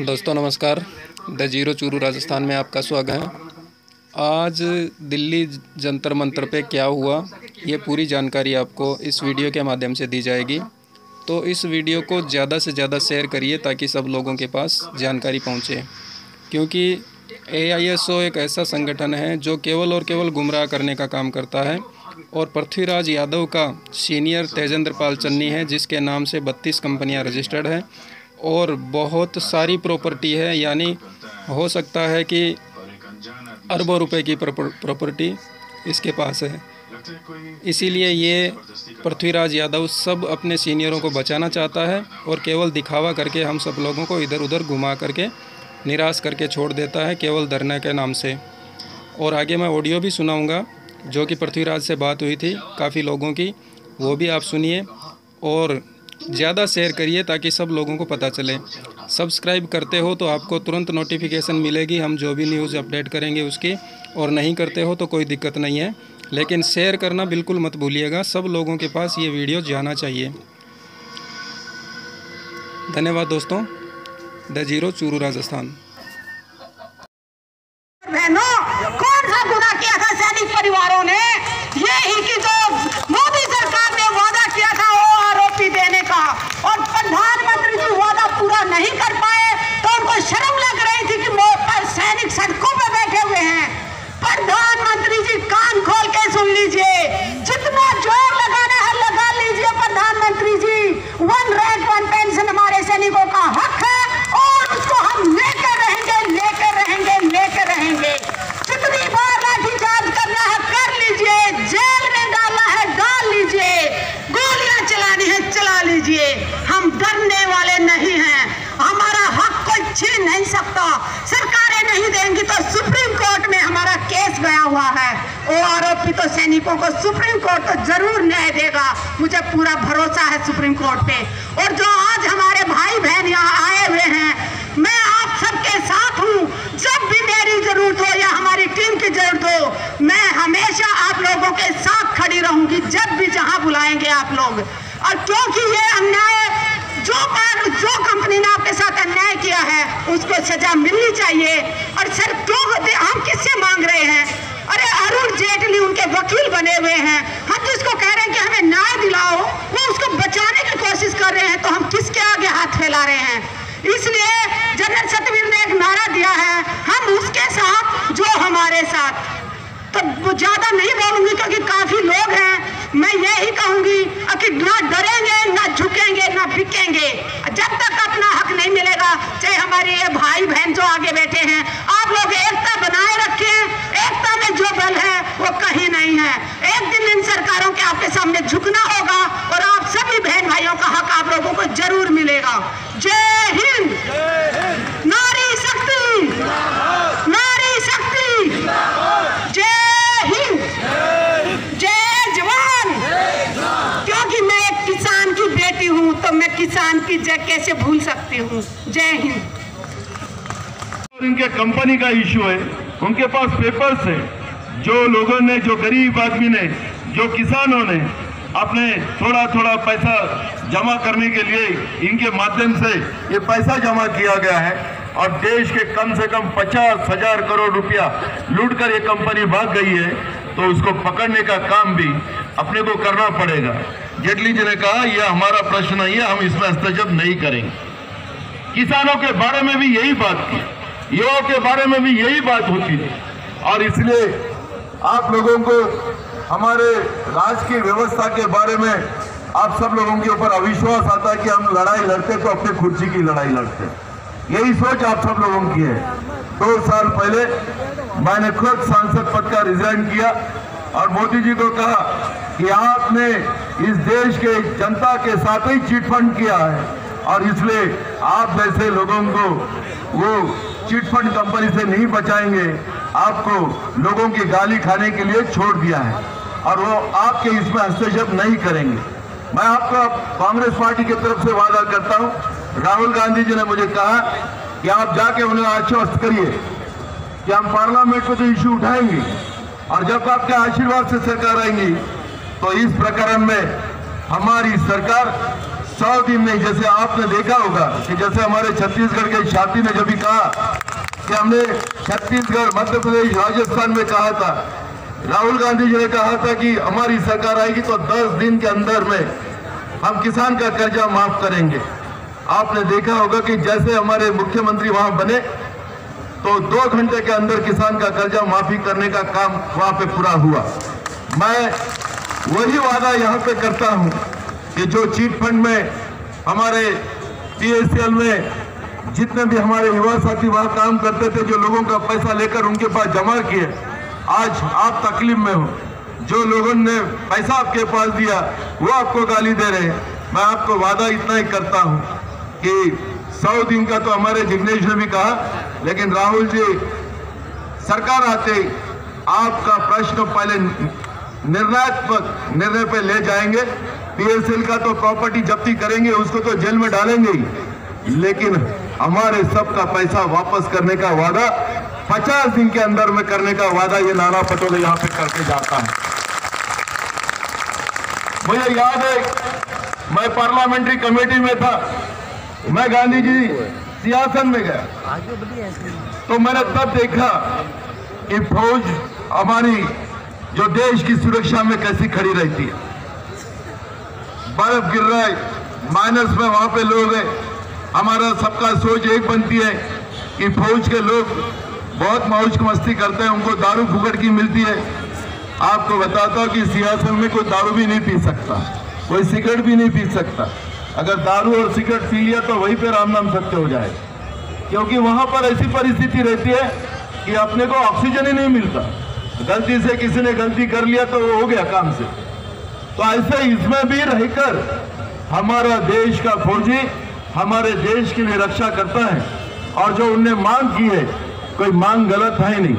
दोस्तों नमस्कार, the zero Churu Rajasthan में आपका स्वागत है। आज दिल्ली जंतर मंतर पे क्या हुआ, ये पूरी जानकारी आपको इस वीडियो के माध्यम से दी जाएगी। तो इस वीडियो को ज़्यादा से ज़्यादा शेयर करिए ताकि सब लोगों के पास जानकारी पहुंचे, क्योंकि AISO एक ऐसा संगठन है जो केवल और केवल गुमराह करने का काम करता है। और पृथ्वीराज यादव का सीनियर तेजेंद्र पाल चन्नी है, जिसके नाम से 32 कंपनियां रजिस्टर्ड हैं और बहुत सारी प्रॉपर्टी है, यानी हो सकता है कि अरबों रुपए की प्रॉपर्टी इसके पास है। इसीलिए ये पृथ्वीराज यादव सब अपने सीनियरों को बचाना चाहता है और केवल दिखावा करके हम सब लोगों को इधर उधर घुमा करके निराश करके छोड़ देता है, केवल धरने के नाम से। और आगे मैं ऑडियो भी सुनाऊंगा जो कि पृथ्वीराज से बात हुई थी काफ़ी लोगों की, वो भी आप सुनिए और ज़्यादा शेयर करिए ताकि सब लोगों को पता चले। सब्सक्राइब करते हो तो आपको तुरंत नोटिफिकेशन मिलेगी हम जो भी न्यूज़ अपडेट करेंगे उसकी, और नहीं करते हो तो कोई दिक्कत नहीं है, लेकिन शेयर करना बिल्कुल मत भूलिएगा। सब लोगों के पास ये वीडियो जाना चाहिए। धन्यवाद दोस्तों। The zero Churu Rajasthan. कौन सा गुनाह किया था सैनिक परिवारों ने? ये ही कि जो मोदी सरकार ने वादा किया था वो आरोपी देने का, और प्रधानमंत्री जी वादा पूरा नहीं कर पाए तो उनको शर्म लग रही थी कि सैनिक सड़कों पे बैठे हुए हैं। प्रधानमंत्री जी कान खोल के सुन लीजिए, जितना जोर लगाना है लगा लीजिए। प्रधानमंत्री जी, 1 रैंक 1 पेंशन हमारे सैनिकों का हक है और उसको हम लेकर रहेंगे, लेकर रहेंगे, लेकर रहेंगे। जितनी बार लाठीचार्ज करना है कर लीजिए, जेल में डालना है डाल लीजिए, गोलियां चलानी है चला लीजिए। हम डरने वाले नहीं हैं, हमारा हक कोई छीन नहीं सकता। सरकारें नहीं देंगी तो सुप्रीम कोर्ट में हमारा केस गया हुआ है। वो आरोपी तो सैनिकों को सुप्रीम कोर्ट तो जरूर न्याय देगा, मुझे पूरा भरोसा है सुप्रीम कोर्ट पे। और जो आज हमारे भाई बहन यहाँ आए हुए हैं, मैं आप सबके साथ हूँ। जब भी मेरी जरूरत हो या हमारी टीम की जरूरत हो, मैं हमेशा आप लोगों के साथ खड़ी रहूंगी, जब भी जहां बुलाएंगे आप लोग। और क्योंकि ये अन्याय जो कंपनी ने आपके साथ अन्याय किया है उसको सजा मिलनी चाहिए। और सर क्यों हम किससे मांग रहे हैं? अरे अरुण जेटली उनके वकील बने हुए हैं, हम जिसको कह रहे हैं कि हमें न्याय दिलाओ, वो उसको बचाने की कोशिश कर रहे हैं, तो हम किसके आगे हाथ फैला रहे हैं? इसलिए जनरल सतवीर ने एक नारा दिया है, हम उसके साथ जो हमारे साथ। तो ज्यादा नहीं बोलूंगी क्योंकि काफी लोग हैं। मैं यही कहूंगी कि ना डरेंगे, ना झुकेंगे, ना बिकेंगे। जब तक अपना हक नहीं मिलेगा, चाहे हमारे ये भाई बहन जो आगे बैठे हैं, आप लोग एकता बनाए रखें। एकता में जो बल है वो कहीं नहीं है। एक दिन इन सरकारों के आपके सामने झुकना होगा और आप सभी बहन भाइयों का हक आप लोगों को जरूर मिलेगा। जय हिंद, नारी शक्ति, नारी शक्ति, जय हिंद, जय जवान। क्योंकि मैं एक किसान की बेटी हूँ तो मैं किसान की जय कैसे भूल सकती हूँ। जय हिंद। इनके कंपनी का इशू है, उनके पास पेपर्स है। जो लोगों ने, जो गरीब आदमी ने, जो किसानों ने अपने थोड़ा थोड़ा पैसा जमा करने के लिए इनके माध्यम से ये पैसा जमा किया गया है, और देश के कम से कम 50,000 करोड़ रुपया लूटकर ये कंपनी भाग गई है, तो उसको पकड़ने का काम भी अपने को करना पड़ेगा। जेटली जी ने कहा यह हमारा प्रश्न नहीं है, हम इसमें हस्तक्षेप नहीं करेंगे। किसानों के बारे में भी यही बात की, युवाओं के बारे में भी यही बात होती थी। और इसलिए आप लोगों को हमारे राज की व्यवस्था के बारे में आप सब लोगों के ऊपर अविश्वास आता है कि हम लड़ाई लड़ते तो अपने कुर्सी की लड़ाई लड़ते। यही सोच आप सब लोगों की है। 2 साल पहले मैंने खुद सांसद पद का रिजाइन किया और मोदी जी को कहा कि आपने इस देश के जनता के साथ ही चिटफंड किया है, और इसलिए आप जैसे लोगों को वो चिटफंड कंपनी से नहीं बचाएंगे, आपको लोगों की गाली खाने के लिए छोड़ दिया है, और वो आपके इसमें हस्तक्षेप नहीं करेंगे। मैं आपको कांग्रेस पार्टी की तरफ से वादा करता हूं, राहुल गांधी जी ने मुझे कहा कि आप जाके उन्हें आश्वस्त करिए कि हम पार्लियामेंट में तो इश्यू उठाएंगे, और जब आपके आशीर्वाद से सरकार आएंगी तो इस प्रकरण में हमारी सरकार 100 दिन नहीं, जैसे आपने देखा होगा कि जैसे हमारे छत्तीसगढ़ के छाती ने जब भी कहा कि हमने छत्तीसगढ़, मध्य प्रदेश, राजस्थान में कहा था, राहुल गांधी जी ने कहा था कि हमारी सरकार आएगी तो 10 दिन के अंदर में हम किसान का कर्जा माफ करेंगे। आपने देखा होगा कि जैसे हमारे मुख्यमंत्री वहां बने तो 2 घंटे के अंदर किसान का कर्जा माफी करने का काम वहां पे पूरा हुआ। मैं वही वादा यहां पे करता हूं कि जो चीट फंड में हमारे PSL में जितने भी हमारे युवा साथी वहां काम करते थे, जो लोगों का पैसा लेकर उनके पास जमा किए, आज आप तकलीफ में हो। जो लोगों ने पैसा आपके पास दिया वो आपको गाली दे रहे हैं। मैं आपको वादा इतना ही करता हूं कि 100 दिन का तो हमारे जिग्नेश ने भी कहा, लेकिन राहुल जी सरकार आते आपका प्रश्न पहले निर्णयात्मक निर्णय पे ले जाएंगे। PSL का तो प्रॉपर्टी जब्ती करेंगे, उसको तो जेल में डालेंगे ही, लेकिन हमारे सबका पैसा वापस करने का वादा 50 दिन के अंदर में करने का वादा ये नाना पटोले यहां पे करके जाता है। मुझे याद है मैं पार्लियामेंट्री कमेटी में था, मैं गांधी जी सियासन में गया तो मैंने तब देखा कि फौज हमारी जो देश की सुरक्षा में कैसी खड़ी रहती है। बर्फ गिर रहा है, माइनस में वहां पे लोग हैं, हमारा सबका सोच एक बनती है कि फौज के लोग बहुत मौज मस्ती करते हैं, उनको दारू फुकट की मिलती है। आपको बताता हूं कि सियासत में कोई दारू भी नहीं पी सकता, कोई सिगरेट भी नहीं पी सकता। अगर दारू और सिगरेट पी लिया तो वहीं पे राम नाम सत्य हो जाए, क्योंकि वहां पर ऐसी परिस्थिति रहती है कि अपने को ऑक्सीजन ही नहीं मिलता। गलती से किसी ने गलती कर लिया तो वो हो गया काम से। तो ऐसे इसमें भी रहकर हमारा देश का फौजी हमारे देश की रक्षा करता है, और जो उनने मांग की है कोई मांग गलत है नहीं।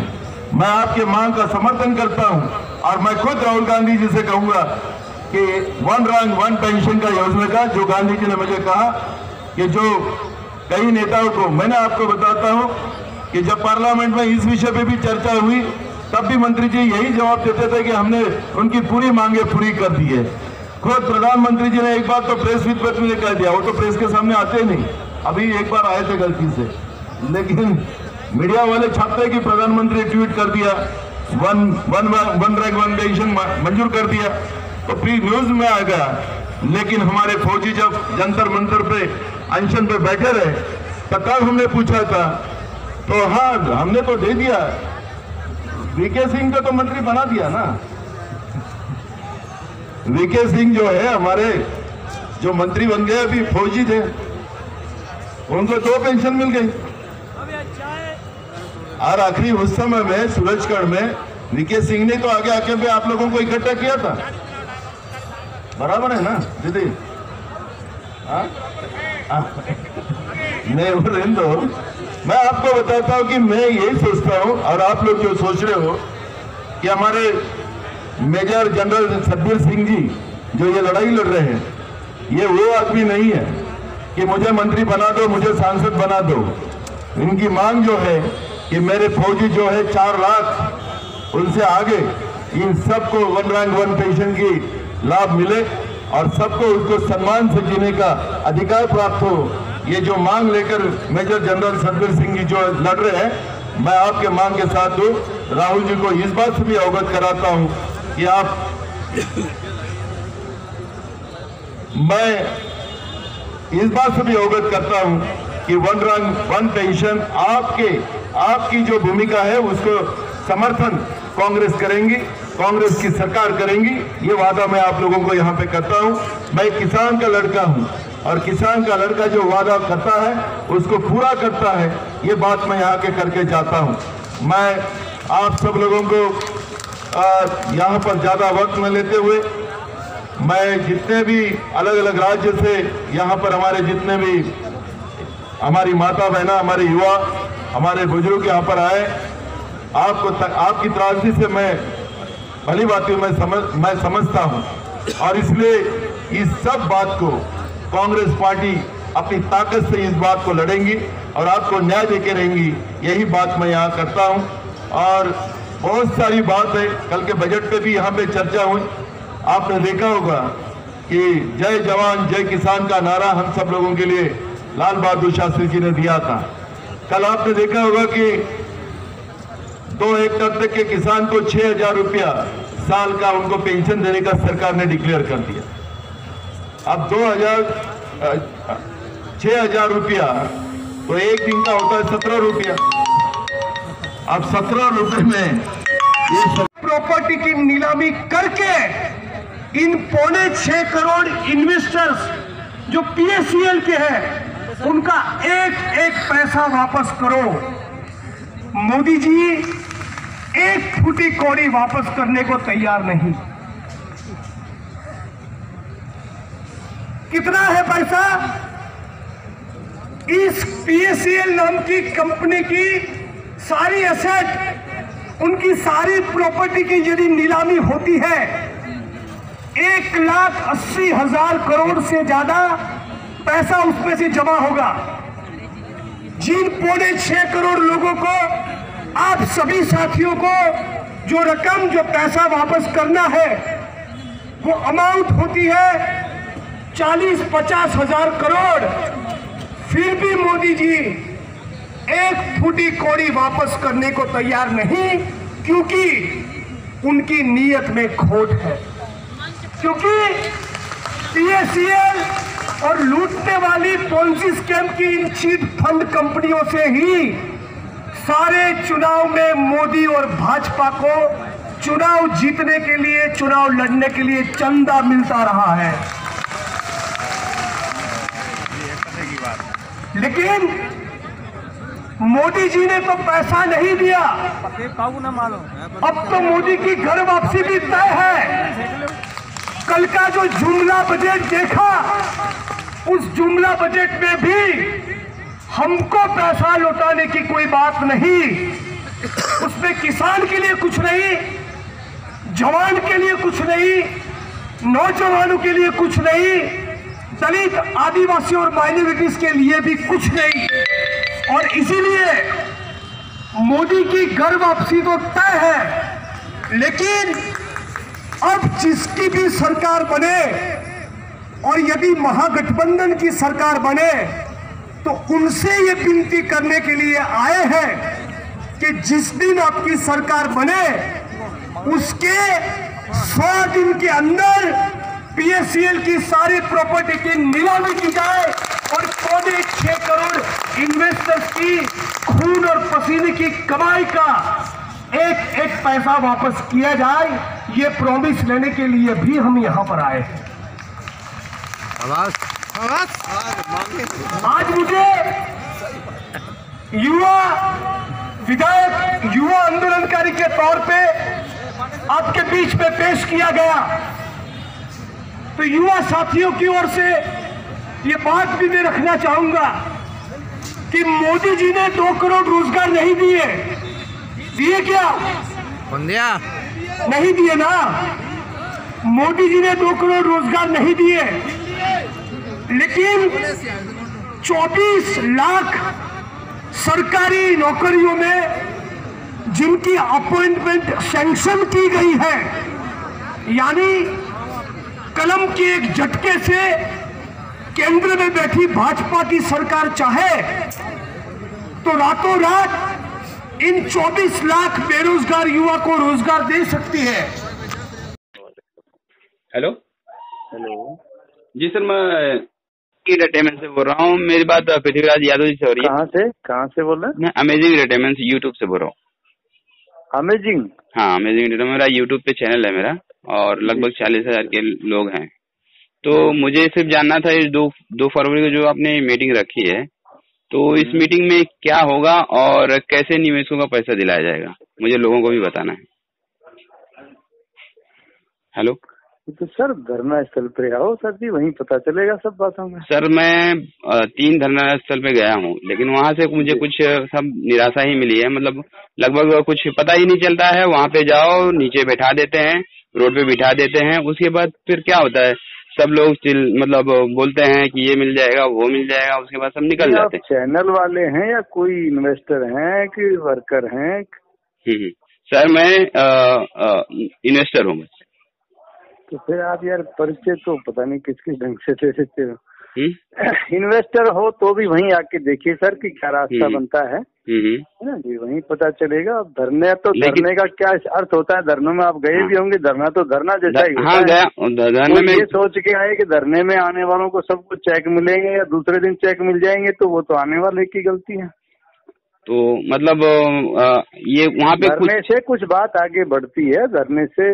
मैं आपके मांग का समर्थन करता हूं, और मैं खुद राहुल गांधी जी से कहूंगा कि 1 रैंक 1 पेंशन का योजना का जो गांधी जी ने मुझे कहा कि जो कई नेताओं को, मैंने आपको बताता हूं कि जब पार्लियामेंट में इस विषय पे भी चर्चा हुई तब भी मंत्री जी यही जवाब देते थे कि हमने उनकी पूरी मांगे पूरी कर दी है। खुद प्रधानमंत्री जी ने एक बार तो प्रेस विद में कह दिया, वो तो प्रेस के सामने आते नहीं, अभी एक बार आए थे गलती से, लेकिन मीडिया वाले छापते कि प्रधानमंत्री ट्वीट कर दिया 1 रैंक 1 पेंशन मंजूर कर दिया, तो प्री न्यूज में आ गया। लेकिन हमारे फौजी जब जंतर मंतर पे अनशन पे बैठे रहे तो कल हमने पूछा था तो हाँ हमने तो दे दिया, VK सिंह को तो मंत्री बना दिया ना। VK सिंह जो है हमारे जो मंत्री बन गए अभी फौजी थे, उनको 2 पेंशन मिल गई। और आखिरी उस समय में सूरजगढ़ में VK सिंह ने तो आगे आके भी आप लोगों को इकट्ठा किया था, बराबर है ना दीदी? नहीं रहने दो, मैं आपको बताता हूं कि मैं यही सोचता हूं, और आप लोग जो सोच रहे हो कि हमारे मेजर जनरल सतबीर सिंह जी जो ये लड़ाई लड़ रहे हैं, ये वो आदमी नहीं है कि मुझे मंत्री बना दो, मुझे सांसद बना दो। इनकी मांग जो है कि मेरे फौजी जो है 4 लाख उनसे आगे इन सबको 1 रैंक 1 पेंशन की लाभ मिले और सबको उसको सम्मान से जीने का अधिकार प्राप्त हो। ये जो मांग लेकर मेजर जनरल सतबीर सिंह जी जो लड़ रहे हैं, मैं आपके मांग के साथ हूँ। राहुल जी को इस बात से भी अवगत कराता हूँ कि मैं इस बात से भी अवगत करता हूँ कि 1 रैंक 1 पेंशन आपकी जो भूमिका है उसको समर्थन कांग्रेस करेंगी, कांग्रेस की सरकार करेंगी, ये वादा मैं आप लोगों को यहाँ पे करता हूँ। मैं किसान का लड़का हूँ और किसान का लड़का जो वादा करता है उसको पूरा करता है, ये बात मैं यहाँ के करके जाता हूँ। मैं आप सब लोगों को यहाँ पर ज़्यादा वक्त न लेते हुए, मैं जितने भी अलग अलग राज्य से यहाँ पर हमारे जितने भी हमारी माता बहना, हमारे युवा, हमारे बुजुर्ग यहाँ पर आए, आपकी त्रासदी से मैं भली बातें मैं समझता हूँ, और इसलिए इस सब बात को कांग्रेस पार्टी अपनी ताकत से इस बात को लड़ेंगी और आपको न्याय देके रहेंगी, यही बात मैं यहाँ करता हूँ। और बहुत सारी बात है, कल के बजट पे भी यहाँ पे चर्चा हुई। आपने देखा होगा कि जय जवान जय किसान का नारा हम सब लोगों के लिए लाल बहादुर शास्त्री जी ने दिया था। कल आपने देखा होगा कि 2 हेक्टेयर तक के किसान को 6,000 रुपया साल का उनको पेंशन देने का सरकार ने डिक्लेयर कर दिया। अब 6,000 रुपया तो एक दिन का होता है 17 रुपया। अब 17 रुपये में ये प्रॉपर्टी की नीलामी करके इन 6.25 करोड़ इन्वेस्टर्स जो पीएससीएल के हैं उनका एक एक पैसा वापस करो। मोदी जी एक फूटी कौड़ी वापस करने को तैयार नहीं। कितना है पैसा? इस पीएससीएल नाम की कंपनी की सारी एसेट, उनकी सारी प्रॉपर्टी की यदि नीलामी होती है 1,80,000 करोड़ से ज्यादा पैसा उसमें से जमा होगा। जिन 6.25 करोड़ लोगों को, आप सभी साथियों को जो रकम जो पैसा वापस करना है वो अमाउंट होती है 40-50 हजार करोड़। फिर भी मोदी जी एक फूटी कौड़ी वापस करने को तैयार नहीं, क्योंकि उनकी नीयत में खोट है। क्योंकि पीएससीएल और लूटने वाली पॉलिसी स्कैम की इन चीट फंड कंपनियों से ही सारे चुनाव में मोदी और भाजपा को चुनाव जीतने के लिए, चुनाव लड़ने के लिए चंदा मिलता रहा है। लेकिन मोदी जी ने तो पैसा नहीं दिया। अब तो मोदी की घर वापसी भी तय है। कल का जो जुमला बजट देखा, उस जुमला बजट में भी हमको पैसा लौटाने की कोई बात नहीं। उसमें किसान के लिए कुछ नहीं, जवान के लिए कुछ नहीं, नौजवानों के लिए कुछ नहीं, दलित, आदिवासी और माइनॉरिटीज के लिए भी कुछ नहीं। और इसीलिए मोदी की घर वापसी तो तय है, लेकिन अब जिसकी भी सरकार बने और यदि महागठबंधन की सरकार बने तो उनसे ये विनती करने के लिए आए हैं कि जिस दिन आपकी सरकार बने उसके 100 दिन के अंदर पीएससीएल की सारी प्रॉपर्टी की नीलामी की जाए और 6.25 करोड़ इन्वेस्टर्स की खून और पसीने की कमाई का एक एक पैसा वापस किया जाए। ये प्रॉमिस लेने के लिए भी हम यहाँ पर आए हैं। आज मुझे युवा विधायक, युवा आंदोलनकारी के तौर पे आपके बीच में पेश किया गया, तो युवा साथियों की ओर से ये बात भी मैं रखना चाहूंगा कि मोदी जी ने 2 करोड़ रोजगार नहीं दिए। दिए क्या? नहीं दिए ना। मोदी जी ने 2 करोड़ रोजगार नहीं दिए, लेकिन 24 लाख सरकारी नौकरियों में जिनकी अपॉइंटमेंट सैंक्शन की गई है, यानी कलम के एक झटके से केंद्र में बैठी भाजपा की सरकार चाहे तो रातों रात इन 24 लाख बेरोजगार युवा को रोजगार दे सकती है। हेलो हेलो जी सर, मैं एंटरटेनमेंट से बोल रहा हूँ। मेरी बात पृथ्वीराज यादव जी से हो रही है। कहाँ से बोल रहे हैं? मैं अमेजिंग एंटरटेनमेंट यूट्यूब से बोल रहा हूँ। अमेजिंग? हाँ, अमेजिंग एंटरटेनमेंट मेरा यूट्यूब पे चैनल है मेरा, और लगभग 40,000 के लोग हैं। तो मुझे सिर्फ जानना था, इस 2 फरवरी को जो आपने मीटिंग रखी है, तो इस मीटिंग में क्या होगा और कैसे निवेशकों का पैसा दिलाया जाएगा, मुझे लोगों को भी बताना है। हेलो तो सर धरना स्थल पे आओ सर जी, वहीं पता चलेगा सब बातों में। सर मैं 3 धरना स्थल पे गया हूँ, लेकिन वहाँ से मुझे कुछ सब निराशा ही मिली है। मतलब लगभग कुछ पता ही नहीं चलता है। वहाँ पे जाओ, नीचे बैठा देते हैं, रोड पे बिठा देते हैं, उसके बाद फिर क्या होता है, सब लोग मतलब बोलते हैं कि ये मिल जाएगा, वो मिल जाएगा, उसके बाद सब निकल जाते हैं। चैनल वाले हैं या कोई इन्वेस्टर हैं कि वर्कर हैं? सर मैं इन्वेस्टर हूँ। तो फिर आप यार परिचय तो पता नहीं किस किस ढंग से दे देते हो। इन्वेस्टर हो तो भी वहीं आके देखिए सर कि क्या रास्ता बनता है ना जी, वहीं पता चलेगा। अब धरने तो धरने का क्या अर्थ होता है, धरनों में आप गए भी होंगे, धरना तो धरना जैसा ही होता है। ये सोच के आए कि धरने में आने वालों को सबको चेक मिलेंगे या दूसरे दिन चेक मिल जाएंगे, तो वो तो आने वाले की गलती है। तो मतलब ये वहाँ पे धरने से कुछ बात आगे बढ़ती है, धरने से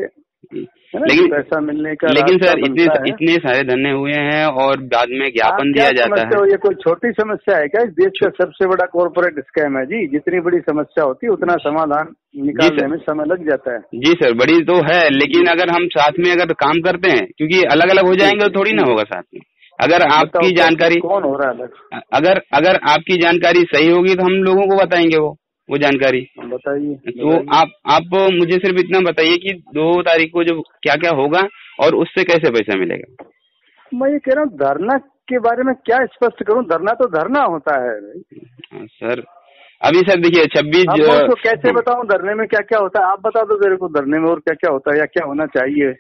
लेकिन पैसा मिलने का। लेकिन सर इतने सारे धरने हुए हैं और बाद में ज्ञापन दिया जाता है। ये कोई छोटी समस्या है क्या? इस देश का सबसे बड़ा कॉर्पोरेट स्कैम है जी। जितनी बड़ी समस्या होती है उतना समाधान निकालने में समय लग जाता है। जी सर, बड़ी तो है, लेकिन अगर हम साथ में अगर काम करते हैं, क्योंकि अलग अलग हो जाएंगे तो थोड़ी ना होगा साथ में। अगर आपकी जानकारी कौन हो रहा है अगर आपकी जानकारी सही होगी तो हम लोगों को बताएंगे वो जानकारी। बताइए। तो आप मुझे सिर्फ इतना बताइए कि 2 तारीख को जो क्या क्या होगा और उससे कैसे पैसा मिलेगा। मैं ये कह रहा हूँ धरना के बारे में क्या स्पष्ट करूँ, धरना तो धरना होता है सर। अभी सर देखिए 26 कैसे बताऊँ धरने में क्या क्या होता है, आप बता दो मेरे को धरने में और क्या क्या होता है या क्या होना चाहिए।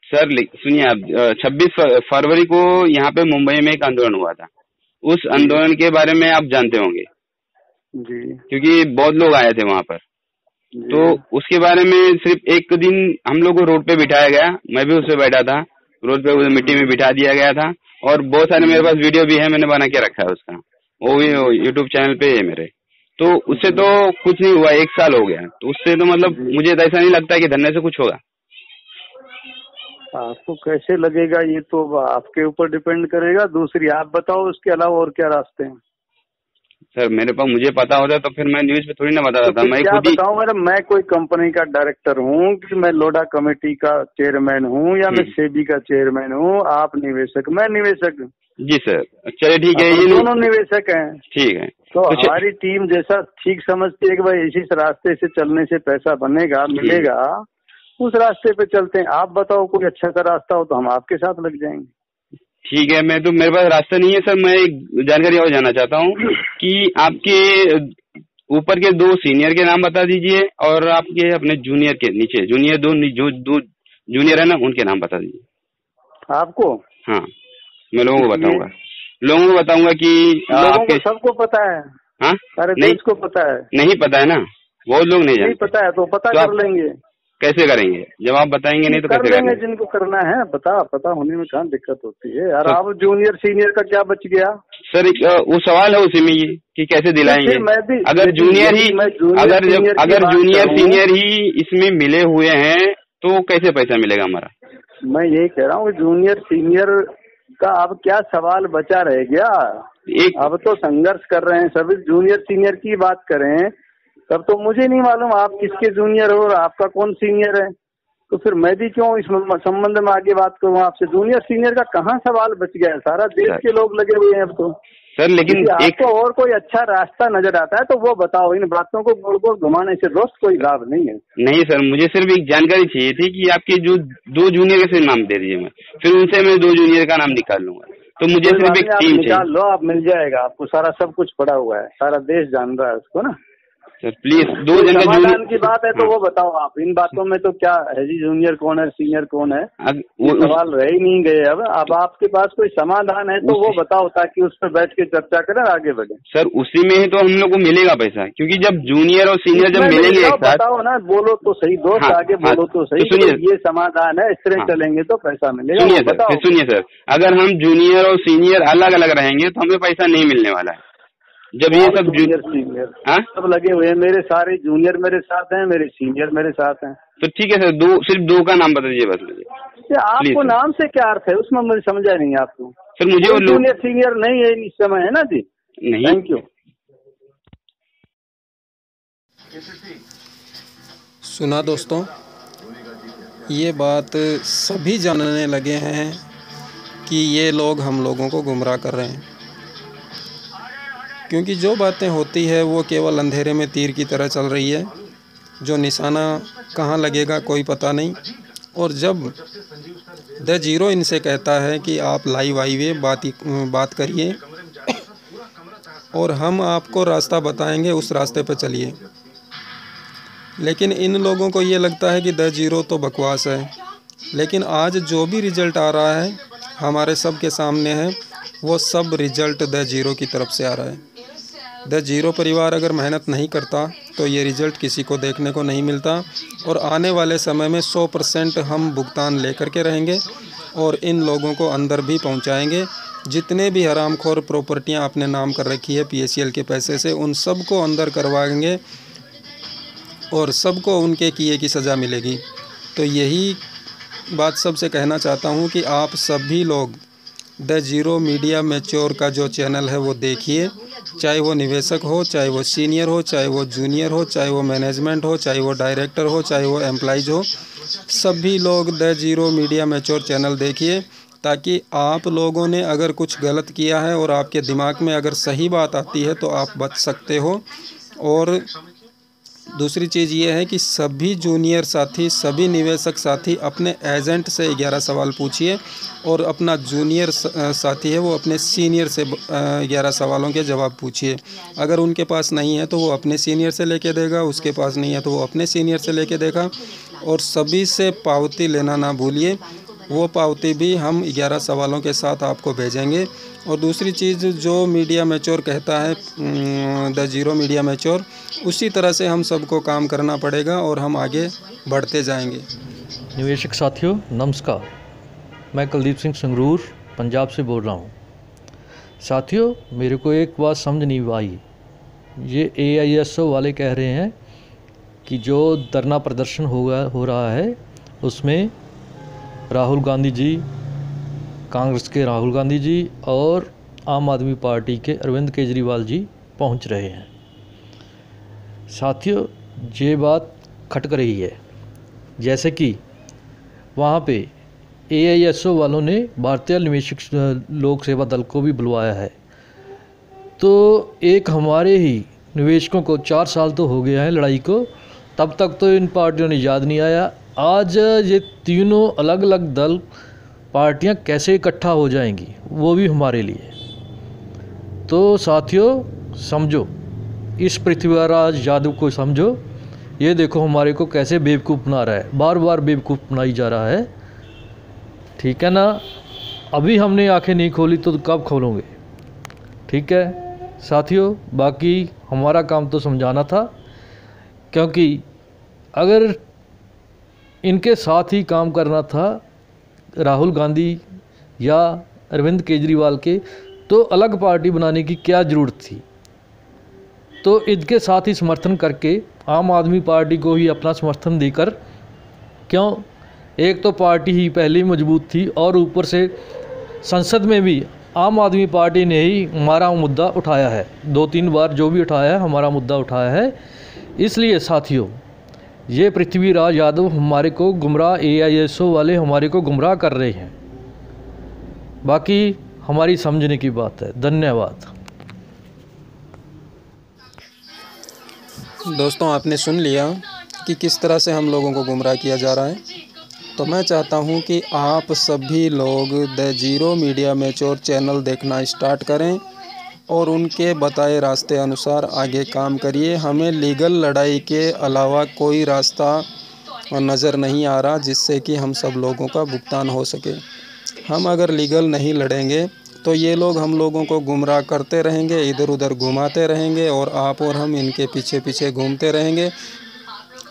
सर सुनिए आप, 26 फरवरी को यहाँ पे मुंबई में एक आंदोलन हुआ था। उस आंदोलन के बारे में आप जानते होंगे जी, क्योंकि बहुत लोग आए थे वहाँ पर। तो उसके बारे में सिर्फ एक दिन हम लोग को रोड पे बिठाया गया, मैं भी उसपे बैठा था, रोड पे मिट्टी में बिठा दिया गया था। और बहुत सारे मेरे पास वीडियो भी है, मैंने बना के रखा है उसका, वो भी यूट्यूब चैनल पे है मेरे। तो उससे तो कुछ नहीं हुआ, 1 साल हो गया। तो उससे तो मतलब मुझे तो ऐसा नहीं लगता है कि धरने से कुछ होगा। आपको कैसे लगेगा ये तो आपके ऊपर डिपेंड करेगा। दूसरी आप बताओ उसके अलावा और क्या रास्ते हैं। सर मेरे पास मुझे पता होता तो फिर मैं न्यूज पे थोड़ी ना बताता था। मैं क्या बताऊं मैडम, मैं कोई कंपनी का डायरेक्टर हूँ कि मैं लोडा कमेटी का चेयरमैन हूँ या मैं सेबी का चेयरमैन हूँ, आप निवेशक मैं निवेशक। जी सर, चलिए ठीक है, ये दोनों निवेशक हैं। ठीक है, तो हमारी टीम जैसा ठीक समझती है कि भाई इसी रास्ते से चलने से पैसा बनेगा मिलेगा, उस रास्ते पे चलते हैं। आप बताओ कोई अच्छा सा रास्ता हो तो हम आपके साथ लग जाएंगे। ठीक है, मैं तो मेरे पास रास्ता नहीं है सर। मैं एक जानकारी और जानना चाहता हूँ कि आपके ऊपर के 2 सीनियर के नाम बता दीजिए और आपके अपने जूनियर के नीचे जूनियर जो जूनियर है ना, उनके नाम बता दीजिए। आपको? हाँ, मैं लोगों को बताऊंगा कि आपके सबको पता है। हाँ, सारे देश को पता है। नहीं पता है ना, बहुत लोग नहीं जानते। पता है तो पता कर लेंगे। कैसे करेंगे जब आप बताएंगे नहीं तो कैसे करेंगे? जिनको करना है पता होने में कहाँ दिक्कत होती है यार। आप जूनियर सीनियर का क्या बच गया सर? वो सवाल है उसी में ये कि कैसे दिलाएंगे। अगर जूनियर सीनियर ही इसमें मिले हुए हैं तो कैसे पैसा मिलेगा हमारा? मैं यही कह रहा हूँ जूनियर सीनियर का अब क्या सवाल बचा रह गया। अब तो संघर्ष कर रहे हैं सभी। जूनियर सीनियर की बात करें तब तो मुझे नहीं मालूम आप किसके जूनियर हो और आपका कौन सीनियर है, तो फिर मैं भी क्यों इस संबंध में आगे बात करूँ आपसे। जूनियर सीनियर का कहाँ सवाल बच गया है, सारा देश के लोग लगे हुए हैं अब तो। सर लेकिन आपको और कोई अच्छा रास्ता नजर आता है तो वो बताओ। इन बातों को गोल गोल घुमाने से दोस्त कोई लाभ नहीं है। नहीं सर, मुझे सिर्फ एक जानकारी चाहिए थी कि आपके जो 2 जूनियर के नाम दे दीजिए, मैं फिर उनसे मैं 2 जूनियर का नाम निकाल लूंगा। तो मुझे सिर्फ एक टीम निकाल लो, आप मिल जाएगा आपको, सारा सब कुछ पड़ा हुआ है, सारा देश जान रहा है उसको ना। सर प्लीज 2 जन समाधान की बात है तो वो बताओ आप। इन बातों में तो क्या है जी, जूनियर कौन है सीनियर कौन है, वो सवाल रह ही नहीं गए। अब आपके पास कोई समाधान है तो वो बताओ ताकि उस पर बैठ के चर्चा करें, आगे बढ़े। सर उसी में ही तो हम लोग को मिलेगा पैसा, क्योंकि जब जूनियर और सीनियर जब मिलेंगे एक साथ। बताओ ना, बोलो तो सही दोस्त। हाँ, आगे बोलो तो सही। सुनिए, ये समाधान है, इस तरह चलेंगे तो पैसा मिलेगा। सुनिए सर, अगर हम जूनियर और सीनियर अलग अलग रहेंगे तो हमें पैसा नहीं मिलने वाला है। जब ये सब जूनियर सीनियर सब लगे हुए हैं, मेरे सारे जूनियर मेरे साथ हैं, मेरे सीनियर मेरे साथ हैं। तो ठीक है सर, सिर्फ 2 का नाम बता दीजिए बस मुझे। आपको नाम से क्या अर्थ है उसमें, मुझे समझा नहीं आपको। सर मुझे वो जूनियर सीनियर नहीं है इस समय, है ना जी? नहीं, थैंक यू। सुना दोस्तों, ये बात सभी जानने लगे हैं कि ये लोग हम लोगों को गुमराह कर रहे हैं, क्योंकि जो बातें होती है वो केवल अंधेरे में तीर की तरह चल रही है, जो निशाना कहाँ लगेगा कोई पता नहीं। और जब द जीरो इनसे कहता है कि आप लाइव आइए, बात करिए और हम आपको रास्ता बताएंगे, उस रास्ते पर चलिए, लेकिन इन लोगों को ये लगता है कि द जीरो तो बकवास है, लेकिन आज जो भी रिज़ल्ट आ रहा है हमारे सब के सामने है, वो सब रिज़ल्ट द जीरो की तरफ से आ रहा है। द जीरो परिवार अगर मेहनत नहीं करता तो ये रिज़ल्ट किसी को देखने को नहीं मिलता। और आने वाले समय में 100% हम भुगतान लेकर के रहेंगे और इन लोगों को अंदर भी पहुंचाएंगे। जितने भी हरामखोर प्रॉपर्टियां आपने नाम कर रखी है PACL के पैसे से, उन सब को अंदर करवाएंगे और सबको उनके किए की सज़ा मिलेगी। तो यही बात सबसे कहना चाहता हूं कि आप सभी लोग द जीरो मीडिया मैच्योर का जो चैनल है वो देखिए, चाहे वो निवेशक हो, चाहे वो सीनियर हो, चाहे वो जूनियर हो, चाहे वो मैनेजमेंट हो, चाहे वो डायरेक्टर हो, चाहे वो एम्प्लॉइज हो, सभी लोग the zero media mature channel देखिए, ताकि आप लोगों ने अगर कुछ गलत किया है और आपके दिमाग में अगर सही बात आती है तो आप बच सकते हो। और दूसरी चीज़ ये है कि सभी जूनियर साथी, सभी निवेशक साथी अपने एजेंट से 11 सवाल पूछिए और अपना जूनियर साथी है वो अपने सीनियर से 11 सवालों के जवाब पूछिए। अगर उनके पास नहीं है तो वो अपने सीनियर से लेके देगा, उसके पास नहीं है तो वो अपने सीनियर से लेके देगा। और सभी से पावती लेना ना भूलिए, वो पावती भी हम 11 सवालों के साथ आपको भेजेंगे। और दूसरी चीज़, जो मीडिया मैच्योर कहता है द जीरो मीडिया मैच्योर, उसी तरह से हम सबको काम करना पड़ेगा और हम आगे बढ़ते जाएंगे। निवेशक साथियों नमस्कार, मैं कुलदीप सिंह संगरूर पंजाब से बोल रहा हूँ। साथियों, मेरे को एक बात समझ नहीं आई। ये AISO वाले कह रहे हैं कि जो धरना प्रदर्शन हो रहा है उसमें राहुल गांधी जी, कांग्रेस के राहुल गांधी जी और आम आदमी पार्टी के अरविंद केजरीवाल जी पहुंच रहे हैं। साथियों, ये बात खटक रही है। जैसे कि वहाँ पे AISO वालों ने भारतीय निवेशक लोक सेवा दल को भी बुलवाया है। तो एक हमारे ही निवेशकों को 4 साल तो हो गया है लड़ाई को, तब तक तो इन पार्टियों ने याद नहीं आया। आज ये तीनों अलग अलग दल पार्टियां कैसे इकट्ठा हो जाएंगी, वो भी हमारे लिए। तो साथियों समझो, इस पृथ्वीराज यादव को समझो। ये देखो हमारे को कैसे बेवकूफ़ बना रहा है, बार बार बेवकूफ़ बनाई जा रहा है। ठीक है ना? अभी हमने आंखें नहीं खोली तो कब खोलोगे? ठीक है साथियों, बाकी हमारा काम तो समझाना था, क्योंकि अगर इनके साथ ही काम करना था राहुल गांधी या अरविंद केजरीवाल के, तो अलग पार्टी बनाने की क्या ज़रूरत थी। तो इनके साथ ही समर्थन करके आम आदमी पार्टी को ही अपना समर्थन देकर, क्यों, एक तो पार्टी ही पहले ही मजबूत थी और ऊपर से संसद में भी आम आदमी पार्टी ने ही हमारा मुद्दा उठाया है। 2-3 बार जो भी उठाया है हमारा मुद्दा उठाया है। इसलिए साथियों, ये पृथ्वीराज यादव हमारे को गुमराह, AISO वाले हमारे को गुमराह कर रहे हैं। बाकी हमारी समझने की बात है। धन्यवाद। दोस्तों, आपने सुन लिया कि किस तरह से हम लोगों को गुमराह किया जा रहा है। तो मैं चाहता हूं कि आप सभी लोग the zero media mature channel देखना स्टार्ट करें और उनके बताए रास्ते अनुसार आगे काम करिए। हमें लीगल लड़ाई के अलावा कोई रास्ता नज़र नहीं आ रहा जिससे कि हम सब लोगों का भुगतान हो सके। हम अगर लीगल नहीं लड़ेंगे तो ये लोग हम लोगों को गुमराह करते रहेंगे, इधर उधर घुमाते रहेंगे और आप और हम इनके पीछे पीछे घूमते रहेंगे।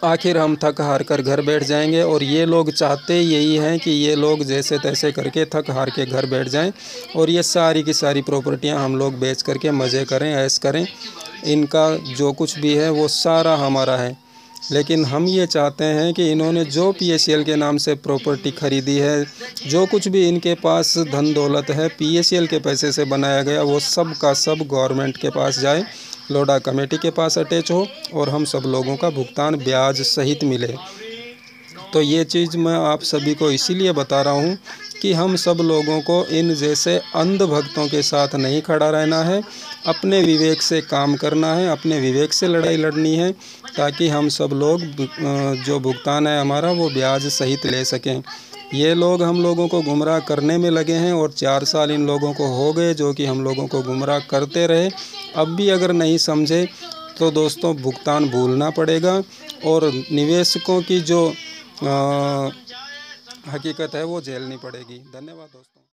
आखिर हम थक हार कर घर बैठ जाएंगे। और ये लोग चाहते यही हैं कि ये लोग जैसे तैसे करके थक हार के घर बैठ जाएं और ये सारी की सारी प्रॉपर्टियां हम लोग बेच करके मज़े करें, ऐश करें। इनका जो कुछ भी है वो सारा हमारा है। लेकिन हम ये चाहते हैं कि इन्होंने जो PACL के नाम से प्रॉपर्टी ख़रीदी है, जो कुछ भी इनके पास धन दौलत है PACL के पैसे से बनाया गया, वो सब का सब गवर्नमेंट के पास जाए, लोडा कमेटी के पास अटैच हो और हम सब लोगों का भुगतान ब्याज सहित मिले। तो ये चीज़ मैं आप सभी को इसीलिए बता रहा हूँ कि हम सब लोगों को इन जैसे अंधभक्तों के साथ नहीं खड़ा रहना है, अपने विवेक से काम करना है, अपने विवेक से लड़ाई लड़नी है, ताकि हम सब लोग जो भुगतान है हमारा वो ब्याज सहित ले सकें। ये लोग हम लोगों को गुमराह करने में लगे हैं और 4 साल इन लोगों को हो गए जो कि हम लोगों को गुमराह करते रहे। अब भी अगर नहीं समझे तो दोस्तों भुगतान भूलना पड़ेगा। और निवेशकों की जो हकीकत है वो झेलनी पड़ेगी। धन्यवाद दोस्तों।